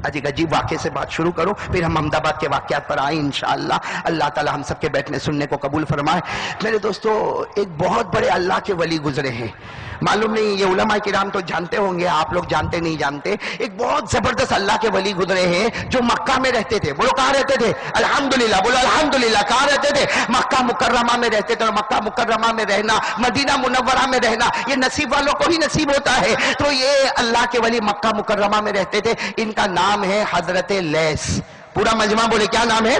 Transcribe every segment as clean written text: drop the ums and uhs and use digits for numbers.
آج ایک عجیب واقعے سے بات شروع کروں، پھر ہم احمدآباد کے واقعات پر آئیں انشاءاللہ۔ اللہ تعالی ہم سب کے بیٹھنے سننے کو قبول فرمائے۔ میرے دوستو، ایک بہت بڑے اللہ کے ولی گزرے ہیں، معلوم نہیں یہ علماء کرام تو جانتے ہوں گے، آپ لوگ جانتے نہیں جانتے۔ ایک بہت زبردست اللہ کے ولی گزرے ہیں جو مکہ میں رہتے تھے۔ بولو کہاں رہتے تھے؟ الحمدللہ، بولو الحمدللہ۔ کہاں رہتے تھے؟ مکہ مکرمہ میں رہتے تھے، اور مکہ مکرمہ میں رہنا، مدینہ منورہ میں رہنا، یہ نصیب والوں کو ہی نصیب ہوتا ہے۔ تو یہ اللہ کے ولی مکہ مکرمہ میں رہتے تھے، ان کا نام ہے حضرت لیث۔ پورا مجمع بولے کیا نام ہے؟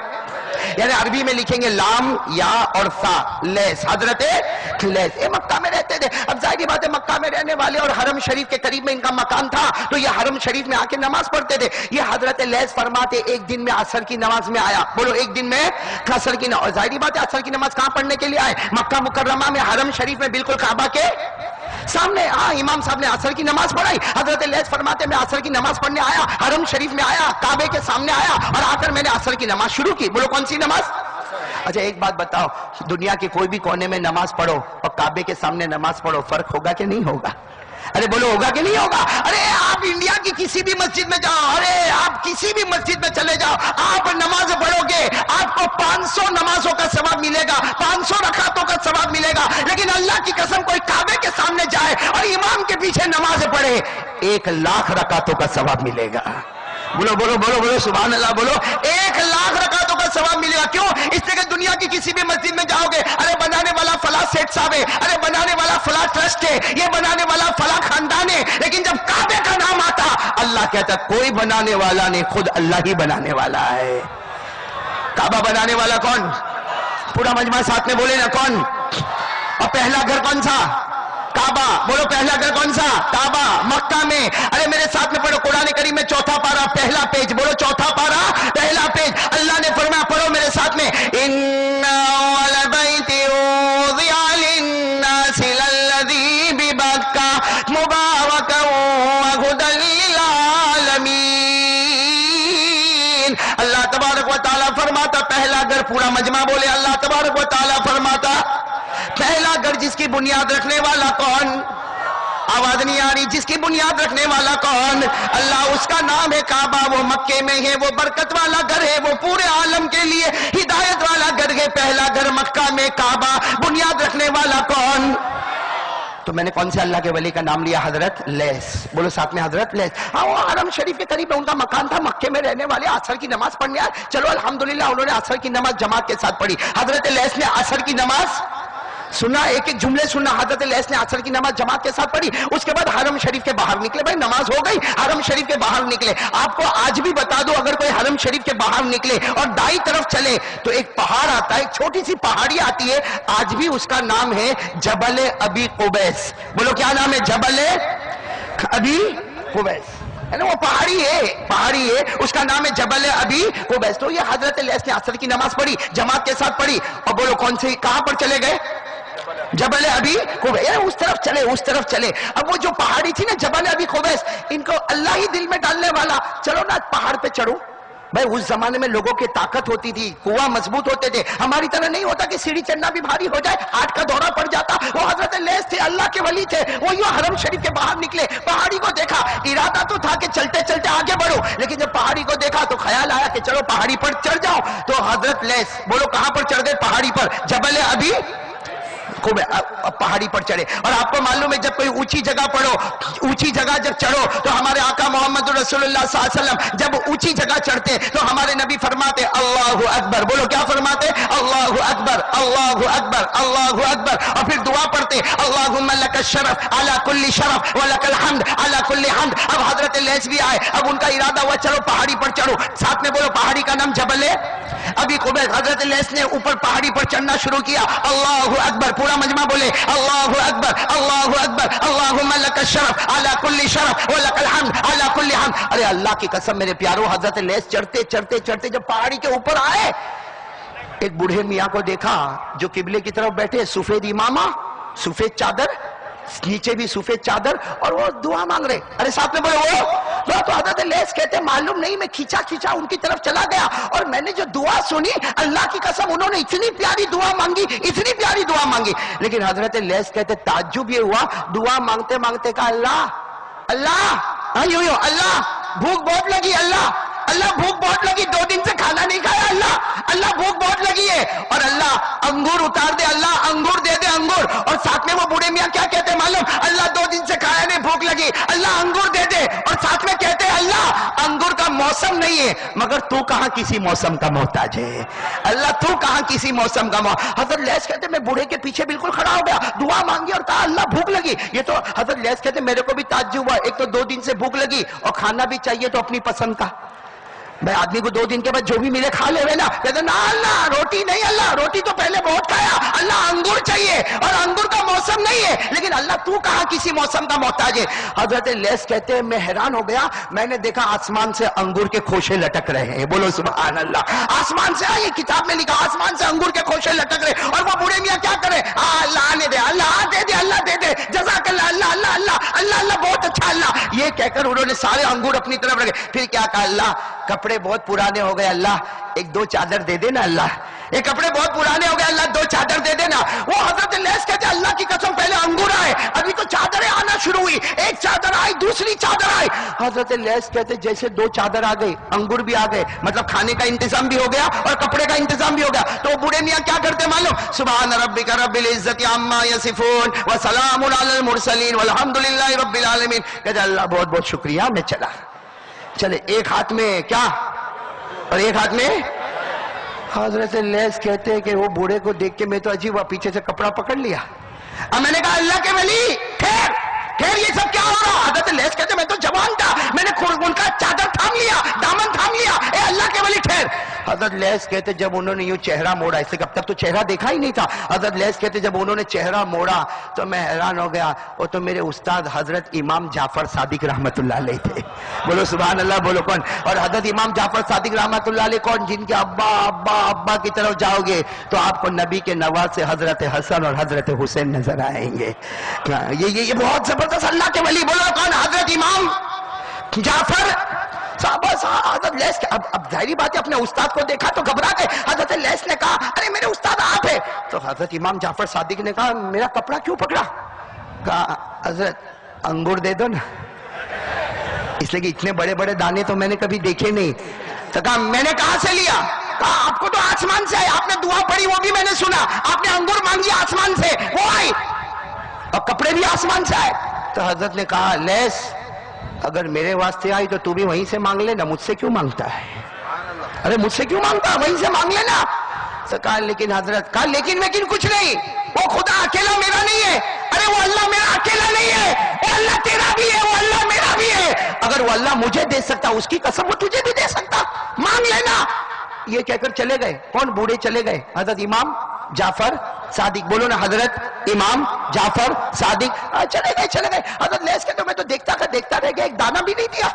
یعنی عربی میں لکھیں گے لام یا اور سا، لیث، حضرت لیث۔ یہ مکہ میں رہتے تھے۔ اب ظاہری بات ہے مکہ میں رہنے والے اور حرم شریف کے قریب میں ان کا مکان تھا، تو یہ حرم شریف میں آ کے نماز پڑھتے تھے۔ یہ حضرت لیث فرماتے ایک دن میں عصر کی نماز میں آیا، بولو ایک دن میں عصر کی نماز، اور ظاہری بات ہے عصر کی نماز کہاں پڑھنے کے لیے آئے؟ مکہ مکرمہ میں، حرم شریف میں، بالکل کعبہ کے سامنے۔ امام صاحب نے عصر کی نماز پڑھائی۔ حضرت لیث فرماتے میں عصر کی نماز پڑھنے آیا، حرم شریف میں آیا، کعبے کے سامنے آیا، اور آ کر میں نے عصر کی نماز شروع کی۔ بولو کون سی نماز؟ اچھا ایک بات بتاؤ، دنیا کے کوئی بھی کونے میں نماز پڑھو اور کعبے کے سامنے نماز پڑھو، فرق ہوگا کہ نہیں ہوگا؟ ارے بولو ہوگا کہ نہیں ہوگا؟ ارے آپ انڈیا کی کسی بھی مسجد میں جاؤ، ارے آپ کسی بھی مسجد میں چلے جاؤ، آپ نماز پڑھو گے، آپ کو 500 نمازوں کا ثواب ملے گا، 500 رکعتوں کا ثواب ملے گا۔ لیکن اللہ کی قسم کوئی کعبے کے سامنے جائے اور امام کے پیچھے نماز پڑھے، 1,00,000 رکعتوں کا ثواب ملے گا۔ بولو بولو بولو بولو سبحان اللہ، بولو 1,00,000 رکعتوں کا ثواب ملے گا۔ کیوں؟ اس لیے کہ دنیا کی کسی بھی مسجد میں جاؤ گے، ارے بنانے والا فلاں سیٹ صاحب ہے، ارے بنانے والا فلاں ٹرسٹ ہے، یہ بنانے والا فلاں خاندان ہے، لیکن جب کعبے کا نام آتا اللہ کہتا کوئی بنانے والا نہیں، خود اللہ ہی بنانے والا ہے۔ کعبہ بنانے والا کون؟ پورا مجمع ساتھ میں بولے نا کون؟ اور پہلا گھر کون سا؟ کعبہ۔ بولو پہلا گھر کون سا؟ کعبہ، مکہ میں۔ ارے میرے ساتھ میں پڑھو قرآن کریم میں چوتھا پارہ پہلا پیج، بولو چوتھا پارہ پہلا پیج۔ اللہ نے فرمایا، پڑھو میرے ساتھ میں، ان اول بیت وضع للناس للذی ببکہ مبارکا وہدی للعالمین۔ اللہ تبارک و تعالیٰ فرماتا پہلا گھر، پورا مجمع بولے اللہ تبارک و تعالیٰ فرماتا پہلا گھر جس کی بنیاد رکھنے والا کون؟ آواز نہیں آ رہی؟ جس کی بنیاد رکھنے والا کون؟ اللہ، اس کا نام ہے کعبہ، وہ مکے میں ہے، وہ برکت والا گھر ہے، وہ پورے عالم کے لیے ہدایت والا گھر ہے۔ پہلا گھر مکہ میں، کعبہ، بنیاد رکھنے والا کون؟ تو میں نے کون سے اللہ کے ولی کا نام لیا؟ حضرت لیث۔ بولو ساتھ میں حضرت لیث۔ ہاں وہ حرم شریف کے قریب ان کا مکان تھا، مکے میں رہنے والے، عصر کی نماز پڑھنے آئے۔ چلو الحمدللہ انہوں نے عصر کی نماز جماعت کے ساتھ پڑھی۔ حضرت لیث نے عصر کی نماز سنا، ایک ایک جملے سننا، حضرت لیث نے عصر کی نماز جماعت کے ساتھ پڑھی۔ اس کے بعد حرم شریف کے باہر نکلے، بھائی نماز ہو گئی، حرم شریف کے باہر نکلے۔ آپ کو آج بھی بتا دو، اگر کوئی حرم شریف کے باہر نکلے اور دائیں طرف چلے تو ایک پہاڑ آتا ہے، ایک چھوٹی سی پہاڑی آتی ہے، آج بھی اس کا نام ہے جبل ابی قبیس۔ بولو کیا نام ہے؟ جبل ابی قبیس، ہے نا، وہ پہاڑی ہے، اس کا نام ہے جبل ابی قبیس۔ تو یہ حضرت لیث نے عصر کی نماز پڑھی، جماعت کے ساتھ پڑھی، اور بولو کون سے، کہاں پر چلے گئے؟ جبل ابی قبیس، اس طرف چلے۔ اب وہ جو پہاڑی تھی نا جبل ابی قبیس، ان کو اللہ ہی دل میں ڈالنے والا، چلو نا پہاڑ پہ چڑھو۔ بھائی اس زمانے میں لوگوں کی طاقت ہوتی تھی، کنواں مضبوط ہوتے تھے، ہماری طرح نہیں ہوتا کہ سیڑھی چڑھنا بھی بھاری ہو جائے، ہاتھ کا دورہ پڑ جاتا۔ وہ حضرت لیث تھے، اللہ کے ولی تھے، وہ یوں حرم شریف کے باہر نکلے، پہاڑی کو دیکھا، ارادہ تو تھا کہ چلتے چلتے آگے بڑھو، لیکن جب پہاڑی کو دیکھا تو خیال آیا کہ چلو پہاڑی پر چڑھ جاؤ۔ تو حضرت لیث، بولو کہاں پر چڑھ گئے؟ پہاڑی پر، جبل ابی پہاڑی پر چڑھے۔ اور آپ کو معلوم ہے جب کوئی اونچی جگہ پڑھو، اونچی جگہ جب چڑھو تو ہمارے آقا محمد رسول اللہ صلی اللہ علیہ وسلم جب اونچی جگہ چڑھتے تو ہمارے نبی فرماتے اللہ اکبر۔ بولو کیا فرماتے؟ اللہ اکبر، اللہ اکبر، اللہ اکبر، اور پھر دعا پڑھتے اللہم لک الشرف علی کل شرف ولک الحمد علی کل حمد۔ اب حضرت لیث بھی آئے، اب ان کا ارادہ ہوا چلو پہاڑی پر چڑھو، ساتھ میں بولو پہاڑی کا نام جبل ابی قبیس۔ حضرت لیث نے اوپر پہاڑی پر چڑھنا شروع کیا، اللہ اکبر، پورا مجمع بولے اللہ اکبر، اللہ اکبر، اللہم لک الشرف علی کل شرف ولک الحمد علی کل حمد۔ ارے اللہ کی قسم میرے پیارو، حضرت لیث چڑھتے جب پہاڑی کے اوپر آئے، ایک بوڑھے میاں کو دیکھا جو قبلے کی طرف بیٹھے، سفید امامہ، سفید چادر، نیچے بھی سفید چادر، اور وہ دعا مانگ رہے۔ ارے ساتھ میں بولے وہ تو حضرت لیث کہتے معلوم نہیں میں کھینچا ان کی طرف چلا گیا، اور میں نے جو دعا سنی، اللہ کی قسم انہوں نے اتنی پیاری دعا مانگی، لیکن حضرت لیث کہتے تعجب یہ ہوا، دعا مانگتے کہا اللہ اللہ، اللہ بھوک بہت لگی اللہ اللہ بھوک بہت لگی 2 دن سے کھانا نہیں کھایا اللہ بھوک بہت لگی ہے اور اللہ انگور اتار دے اللہ انگور دے دے انگور اور ساتھ میں وہ بوڑھے میاں کیا کہتے ہیں معلوم اللہ 2 دن سے کھایا نہیں بھوک لگی اللہ انگور دے دے اور ساتھ میں کہتے ہیں اللہ انگور کا موسم نہیں ہے مگر تو کہاں کسی موسم کا محتاج ہے اللہ تو کہاں کسی موسم کا حضرت لیس کہتے میں بوڑھے کے پیچھے بالکل کھڑا ہو گیا دعا مانگی اور کہا اللہ بھوک لگی یہ تو حضرت لیس کہتے میرے کو بھی تعجب ہوا ایک تو 2 دن سے بھوک لگی اور کھانا بھی چاہیے تو اپنی پسند کا میں آدمی کو 2 دن کے بعد جو بھی ملے کھا لے نا کہتے نا اللہ روٹی نہیں اللہ روٹی تو پہلے بہت کھایا اللہ انگور چاہیے اور انگور کا موسم نہیں ہے لیکن اللہ تو کہاں کسی موسم کا محتاج ہے حضرت لیس کہتے ہیں میں حیران ہو گیا میں نے دیکھا آسمان سے انگور کے خوشے لٹک رہے ہیں بولو سبحان اللہ آسمان سے یہ کتاب میں لکھا آسمان سے انگور کے خوشے لٹک رہے اور وہ بوڑھے میاں کیا کرے اللہ آنے دے اللہ دے دے اللہ دے دے جزاک اللہ اللہ اللہ اللہ اللہ اللہ بہت اچھا اللہ یہ کہہ کر انہوں نے سارے انگور اپنی طرف رکھے پھر کیا کہا اللہ کپڑے بہت پرانے ہو گئے اللہ 1-2 چادر دے دینا اللہ یہ کپڑے بہت پرانے ہو گئے اللہ 2 چادر دے دینا وہ حضرت لیس کہتے اللہ کی قسم پہلے انگور آئے ابھی تو چادریں آنا شروع ہوئی ایک چادر آئی دوسری چادر آئی حضرت لیس کہتے جیسے 2 چادر آ گئی انگور بھی آ گئے مطلب کھانے کا انتظام بھی ہو گیا اور کپڑے کا انتظام بھی ہو گیا تو بوڑھے میاں کیا کرتے معلوم سبحان ربک رب العزت عما یصفون وسلام علی المرسلین والحمدللہ رب العالمین کہتے اللہ بہت بہت شکریہ میں چلا چلے ایک ہاتھ میں کیا اور ایک ہاتھ میں حضرت لیس کہتے ہیں کہ وہ بوڑھے کو دیکھ کے میں تو عجیب ہوا پیچھے سے کپڑا پکڑ لیا اب میں نے کہا اللہ کے ولی ٹھہر یہ سب کیا ہو رہا حضرت لیس کہتے میں تو جوان تھا میں نے ان کا چادر تھام لیا دامن تھام لیا اے اللہ کے ولی ٹھہر حضرت لیس کہتے جب انہوں نے یوں چہرہ موڑا اس سے اب تک تو چہرہ دیکھا ہی نہیں تھا حضرت لیس کہتے جب انہوں نے چہرہ موڑا تو میں حیران ہو گیا وہ تو میرے استاد حضرت امام جعفر صادق رحمت اللہ علیہ تھے بولو سبحان اللہ بولو کون اور حضرت امام جعفر صادق رحمت اللہ علیہ کون جن کے ابا ابا ابا کی طرف جاؤ گے تو آپ کو نبی کے نواز سے حضرت حسن اور حضرت حسین نظر آئیں گے یہ بہت زبردست اللہ کے ولی بولو کون حضرت امام جعفر حضرت لیس اب ظاہری بات ہے اپنے استاد کو دیکھا تو گھبرا گئے حضرت لیس نے کہا ارے میرے استاد آپ ہے تو حضرت امام جعفر صادق نے کہا میرا کپڑا کیوں پکڑا کہا حضرت انگور دے دو نا اس لیے کہ اتنے بڑے بڑے دانے تو میں نے کبھی دیکھے نہیں تو کہا میں نے کہاں سے لیا کہا آپ کو تو آسمان سے آئے آپ نے دعا پڑھی وہ بھی میں نے سنا آپ نے انگور مانگی آسمان سے وہ آئی اور کپڑے بھی آسمان سے آئے تو حضرت نے کہا لیس اگر میرے واسطے آئی تو بھی وہیں سے مانگ لینا مجھ سے کیوں مانگتا ہے ارے مجھ سے کیوں مانگتا ہے وہیں سے مانگ لینا تو کہا لیکن حضرت کہا لیکن کچھ نہیں وہ خدا اکیلا میرا نہیں ہے ارے وہ اللہ میرا اکیلا نہیں ہے وہ اللہ تیرا بھی ہے وہ اللہ میرا بھی ہے اگر وہ اللہ مجھے دے سکتا اس کی قسم وہ تجھے بھی دے سکتا مانگ لینا یہ کہہ کر چلے گئے کون بوڑھے چلے گئے حضرت امام جعفر صادق بولو نا حضرت امام جعفر صادق چلے گئے حضرت لیس کہتے میں تو دیکھتا رہ گیا ایک دانہ بھی نہیں دیا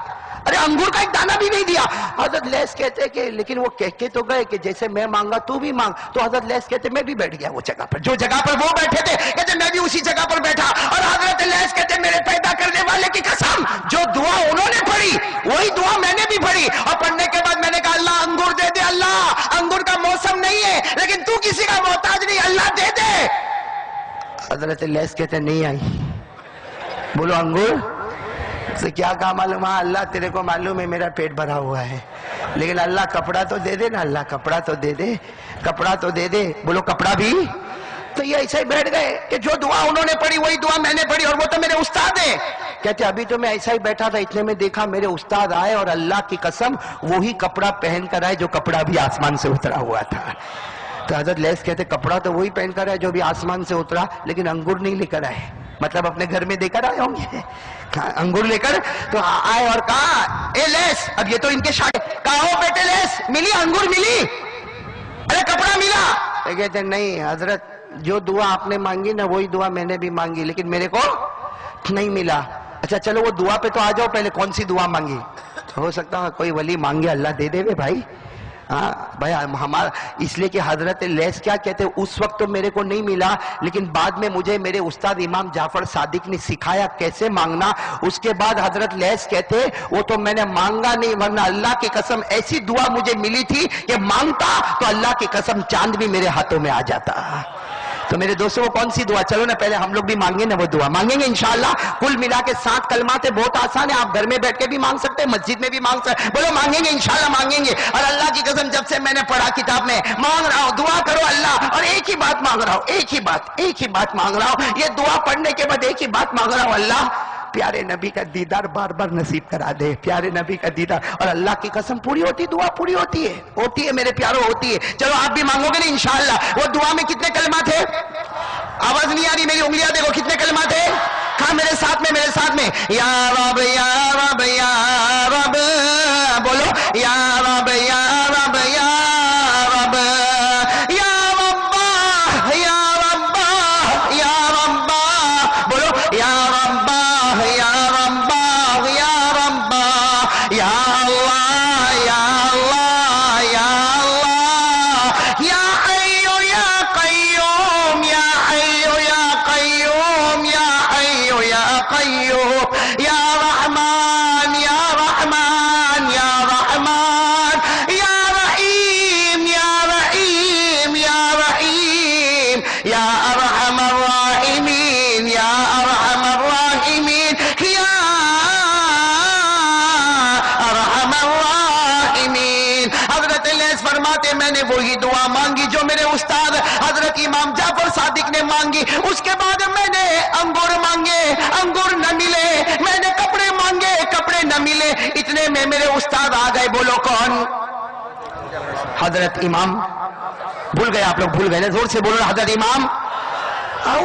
ارے انگور کا ایک دانہ بھی نہیں دیا حضرت لیس کہتے کہ لیکن وہ کہہ کے تو گئے کہ جیسے میں مانگا تو بھی مانگ تو حضرت لیس کہتے میں بھی بیٹھ گیا وہ جگہ پر جو جگہ پر وہ بیٹھے تھے کہتے میں بھی اسی جگہ پر بیٹھا اور حضرت لیس کہتے میرے پیدا کرنے والے کی قسم جو دعا انہوں نے پڑھی وہی دعا میں نے بھی پڑھی اور پڑھنے کے بعد میں نے کہا اللہ انگور دے دے اللہ انگور کا موسم نہیں ہے لیکن تو کسی کا محتاج نہیں اللہ دے دے حضرت لیس کہتے نہیں آئی بولو انگور سے کیا کہا معلوم ہے اللہ تیرے کو معلوم ہے میرا پیٹ بھرا ہوا ہے لیکن اللہ کپڑا تو دے دے نا اللہ کپڑا تو دے دے کپڑا تو دے دے بولو کپڑا بھی تو یہ ایسا ہی بیٹھ گئے کہ جو دعا انہوں نے پڑھی وہی دعا میں نے پڑھی اور وہ تو میرے استاد ہیں کہتے ابھی تو میں ایسا ہی بیٹھا تھا اتنے میں دیکھا میرے استاد آئے اور اللہ کی قسم وہی کپڑا پہن کر آئے جو کپڑا بھی آسمان سے اترا ہوا تھا تو حضرت لیس کہتے کپڑا تو وہی پہن کر آئے جو بھی آسمان سے اترا لیکن انگور نہیں لے کر آئے مطلب اپنے گھر میں دے کر آئے ہوں گے انگور لے کر تو آئے اور کہا اے لیس اب یہ تو ان کے شاگرد کہا ہو بیٹے لیس ملی انگور ملی ارے کپڑا ملا کہتے نہیں حضرت جو دعا آپ نے مانگی نا وہی دعا میں نے بھی مانگی لیکن میرے کو نہیں ملا اچھا چلو وہ دعا پہ تو آ جاؤ پہلے کون سی دعا مانگی ہو سکتا ہے کوئی ولی مانگے اللہ دے دے بھائی ہاں بھائی ہمارا اس لیے کہ حضرت لیس کیا کہتے اس وقت تو میرے کو نہیں ملا لیکن بعد میں مجھے میرے استاد امام جعفر صادق نے سکھایا کیسے مانگنا اس کے بعد حضرت لیس کہتے وہ تو میں نے مانگا نہیں ورنہ اللہ کی قسم ایسی دعا مجھے ملی تھی کہ مانگتا تو اللہ کی قسم چاند بھی میرے ہاتھوں میں آ جاتا تو میرے دوستوں وہ کون سی دعا؟ چلو نا پہلے ہم لوگ بھی مانگیں نا وہ دعا، مانگیں گے انشاءاللہ. کل ملا کے 7 کلمات ہے، بہت آسان ہے، آپ گھر میں بیٹھ کے بھی مانگ سکتے ہیں، مسجد میں بھی مانگ سکتے ہیں. بولو مانگیں گے انشاءاللہ مانگیں گے. اور اللہ کی قسم جب سے میں نے پڑھا کتاب میں، مانگ رہا ہوں دعا کرو اللہ، اور ایک ہی بات مانگ رہا ہوں، ایک ہی بات مانگ رہا ہوں. یہ دعا پڑھنے کے بعد ایک ہی بات مانگ رہا ہوں، اللہ پیارے نبی کا دیدار بار بار نصیب کرا دے، پیارے نبی کا دیدار. اور اللہ کی قسم پوری ہوتی، دعا پوری ہوتی ہے میرے پیاروں، ہوتی ہے. چلو آپ بھی مانگو گے نا انشاءاللہ. وہ دعا میں کتنے کلمات ہیں؟ آواز نہیں آ رہی، میری انگلیاں دیکھو کتنے کلمات ہیں. کہاں؟ میرے ساتھ میں یا رب یا رب یا رب، بولو یا رب یا رب یا رب یا رب یا رب یا رب، بولو یا رب یا رب یا رب یا اللہ یا اللہ یا اللہ یا حی یا قیوم یا حی یا قیوم یا حی یا قیوم یا رحمان یا رحمان یا رحمان یا رحیم یا رحیم یا رحیم یا ارحم الراحمین یا ارحم الراحمین یا ارحم الراحمین. حضرت لیث فرماتے میں نے وہی دعا مانگی جو میرے استاد حضرت امام جعفر صادق نے مانگی. اس کے بعد میں نے انگور مانگے، انگور نہ ملے. میں نے کپڑے مانگے، کپڑے نہ ملے. اتنے میں میرے استاد آ گئے. بولو کون؟ حضرت امام. بھول گئے آپ لوگ، بھول گئے نا؟ زور سے بولو حضرت امام.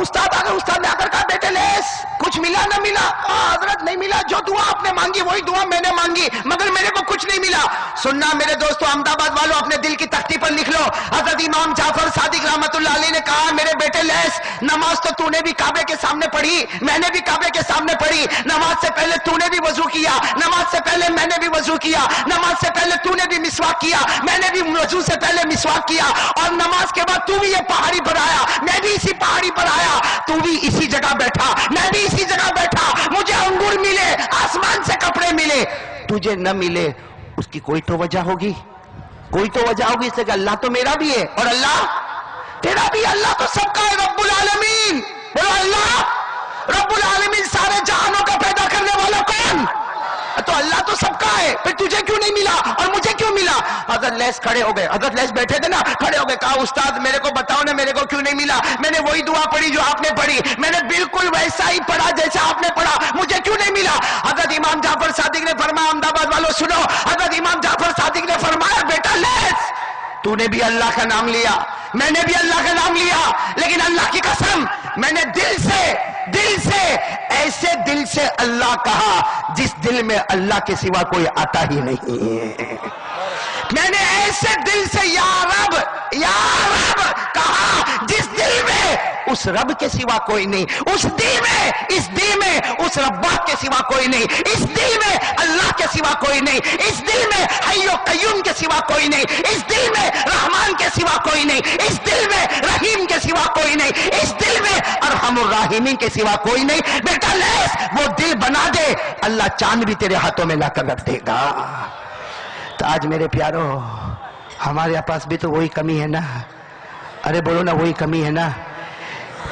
استاد آ گئے. استاد نے آ کر کہا بیٹے لیث کچھ ملا نہ ملا؟ حضرت نہیں ملا، جو دعا آپ نے مانگی وہی دعا میں نے مانگی، مگر میرے کو کچھ نہیں ملا. سننا میرے دوستو، احمد آباد والوں اپنے دل کی تختی پر لکھ لو. حضرت امام جعفر صادق رحمت اللہ علیہ نے کہا میرے بیٹے لیث، نماز تو نے بھی کعبے کے سامنے پڑھی، میں نے بھی کعبے کے سامنے پڑھی. نماز سے پہلے تو نے بھی وضو کیا، نماز سے پہلے میں نے بھی وضو کیا، نماز سے پہلے تو نے بھی مسواک کیا، میں نے بھی وضو سے پہلے مسواک کیا، اور نماز کے بعد تو بھی یہ پہاڑی پر آیا، میں بھی اسی پہاڑی پر آیا، تو بھی اسی جگہ بیٹھا، میں بھی اسی جگہ بیٹھا. مجھے انگور ملے، آسمان سے کپڑے ملے، تجھے نہ ملے. اس کی کوئی تو وجہ ہوگی، کوئی تو وجہ ہوگی. اس سے کہ اللہ تو میرا بھی ہے اور اللہ تیرا بھی. اللہ تو سب کا ہے، رب العالمین. بولو اللہ رب العالمین. سارے جہانوں کا پیدا کرنے والا کون؟ تو اللہ تو سب کا ہے. پھر تجھے کیوں نہیں ملا اور مجھے کیوں ملا؟ حضرت لیث کھڑے ہو گئے. حضرت لیث بیٹھے تھے نا، کھڑے ہو گئے. کہا استاد میرے کو بتاؤ نا میرے کو کیوں نہیں ملا؟ میں نے وہی دعا پڑھی جو آپ نے پڑھی، میں نے بالکل ویسا ہی پڑھا جیسا آپ نے پڑھا، مجھے کیوں نہیں ملا؟ حضرت امام جعفر صادق نے فرمایا، احمد آباد والوں سنو، حضرت امام جعفر صادق نے فرمایا بیٹا لیث تو نے بھی اللہ کا نام لیا، میں نے بھی اللہ کا نام لیا، لیکن اللہ کی قسم میں نے دل سے ایسے دل سے اللہ کہا جس دل میں اللہ کے سوا کوئی آتا ہی نہیں. میں نے ایسے دل سے یا رب کہا جس دل میں اس رب کے سوا کوئی نہیں، اس دل میں اس رباک کے سوا کوئی نہیں، اس دل میں اللہ کے سوا کوئی نہیں، اس دل میں حی و قیوم کے سوا کوئی نہیں، اس دل میں رحمان کے سوا کوئی نہیں، اس دل میں رحیم کے سوا کوئی نہیں، اس دل میں ارحم الراحمین کے سوا کوئی نہیں. بیٹا لیث وہ دل بنا دے، اللہ چاند بھی تیرے ہاتھوں میں لا کر رکھ دے گا. تو آج میرے پیاروں ہمارے پاس بھی تو وہی کمی ہے نا. ارے بولو نا وہی کمی ہے نا.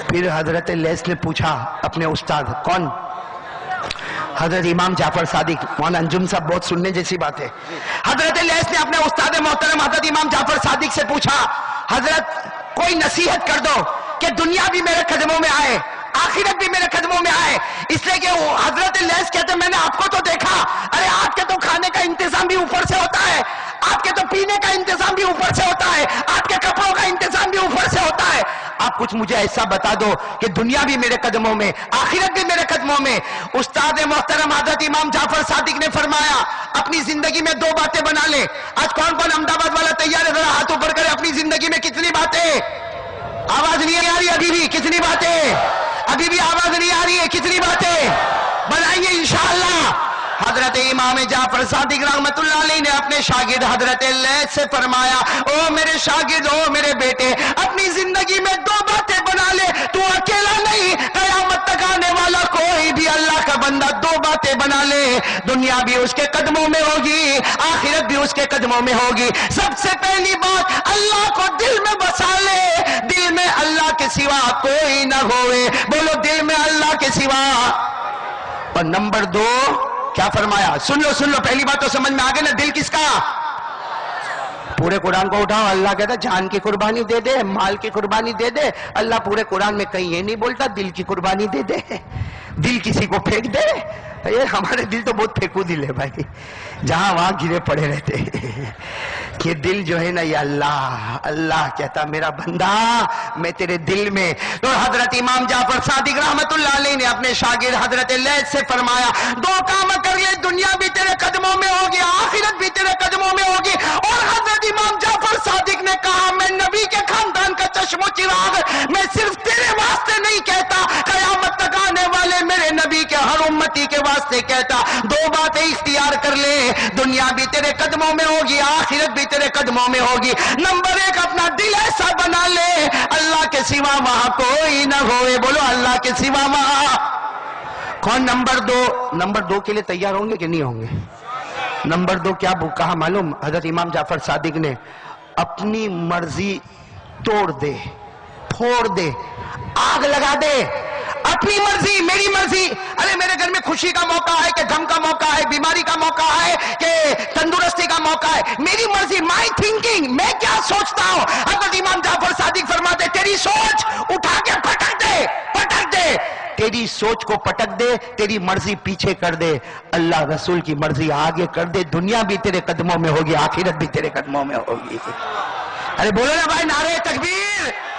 پھر حضرت لیث نے پوچھا اپنے استاد، کون؟ حضرت امام جعفر صادق. مولانا انجم صاحب بہت سننے جیسی بات ہے. حضرت لیث نے اپنے استاد محترم حضرت امام جعفر صادق سے پوچھا حضرت کوئی نصیحت کر دو کہ دنیا بھی میرے قدموں میں آئے، آخرت بھی میرے قدموں میں آئے. اس لیے کہ حضرت لیث کہتے میں نے آپ کو تو دیکھا، ارے آپ کے تو کھانے کا انتظام بھی اوپر سے ہوتا ہے، آپ کے تو پینے کا انتظام بھی اوپر سے ہوتا ہے، آپ کے کپڑوں کا انتظام بھی اوپر سے ہوتا ہے. آپ کچھ مجھے ایسا بتا دو کہ دنیا بھی میرے قدموں میں، آخرت بھی میرے قدموں میں. استاد محترم حضرت امام جعفر صادق نے فرمایا اپنی زندگی میں 2 باتیں بنا لے. آج کون احمد آباد والا تیار ہے؟ ذرا ہاتھ اوپر کرے. اپنی زندگی میں کتنی باتیں؟ آواز نہیں آ رہی ابھی بھی؟ کتنی باتیں؟ ابھی بھی آواز نہیں آ رہی ہے؟ کتنی باتیں بنائیں گے انشاءاللہ؟ حضرت امام جعفر صادق رحمت اللہ علیہ نے اپنے شاگرد حضرت لیث سے فرمایا او میرے شاگرد، او میرے بیٹے، اپنی زندگی میں 2 باتیں بنا لے. تو اکیلا نہیں، قیامت تک آنے والا کوئی بھی اللہ کا بندہ دو باتیں بنا لے، دنیا بھی اس کے قدموں میں ہوگی، آخرت بھی اس کے قدموں میں ہوگی۔ سب سے پہلی بات، اللہ کو دل میں بسا لے، دل میں اللہ کے سوا کوئی نہ ہوئے، بولو دل میں اللہ کے سوا۔ اور نمبر دو کیا فرمایا؟ سن لو پہلی بات تو سمجھ میں آگے نا، دل کس کا؟ پورے قرآن کو اٹھاؤ، اللہ کہتا جان کی قربانی دے دے، مال کی قربانی دے دے۔ اللہ پورے قرآن میں کہیں یہ نہیں بولتا دل کی قربانی دے دے، دل کسی کو پھینک دے۔ یہ ہمارے دل تو بہت پھینکو دل ہے بھائی، جہاں وہاں گرے پڑے رہتے ہیں۔ کہ دل جو ہے نا یہ اللہ کہتا میرا بندہ میں تیرے دل میں۔ تو حضرت امام جعفر صادق رحمت اللہ علیہ نے اپنے شاگرد حضرت لیث سے فرمایا دو کام کر لے، دنیا بھی تیرے قدموں میں ہوگی، آخرت بھی تیرے قدموں میں ہوگی۔ اور حضرت امام جعفر صادق نے کہا میں نبی کے خاندان کا چشم و چراغ، میں صرف تیرے واسطے نہیں کہتا، قیامت تک آنے والے میرے نبی کے ہر امتی کے واسطے کہتا۔ دو باتیں اختیار کر لے، دنیا بھی تیرے قدموں میں ہوگی، آخرت بھی تیرے قدموں میں ہوگی۔ نمبر ایک، اپنا دل ایسا بنا لے اللہ کے سوا وہاں کوئی نہ ہوئے، بولو اللہ کے سوا وہاں کون؟ نمبر دو کے لیے تیار ہوں گے کہ نہیں ہوں گے؟ نمبر دو کیا کہا معلوم؟ حضرت امام جعفر صادق نے اپنی مرضی توڑ دے، پھوڑ دے، آگ لگا دے، اپنی مرضی، میری مرضی۔ ارے میرے گھر میں خوشی کا موقع ہے کہ غم کا موقع ہے، بیماری کا موقع ہے کہ تندرستی کا موقع ہے، میری مرضی، مائی تھنکنگ، میں کیا سوچتا ہوں۔ حضرت امام جعفر صادق فرماتے تیری سوچ اٹھا کے پٹک دے، پٹک دے، تیری سوچ کو پٹک دے، تیری مرضی پیچھے کر دے، اللہ رسول کی مرضی آگے کر دے، دنیا بھی تیرے قدموں میں ہوگی، آخرت بھی تیرے قدموں میں ہوگی۔ ارے بولو نا بھائی، نعرہ تکبیر۔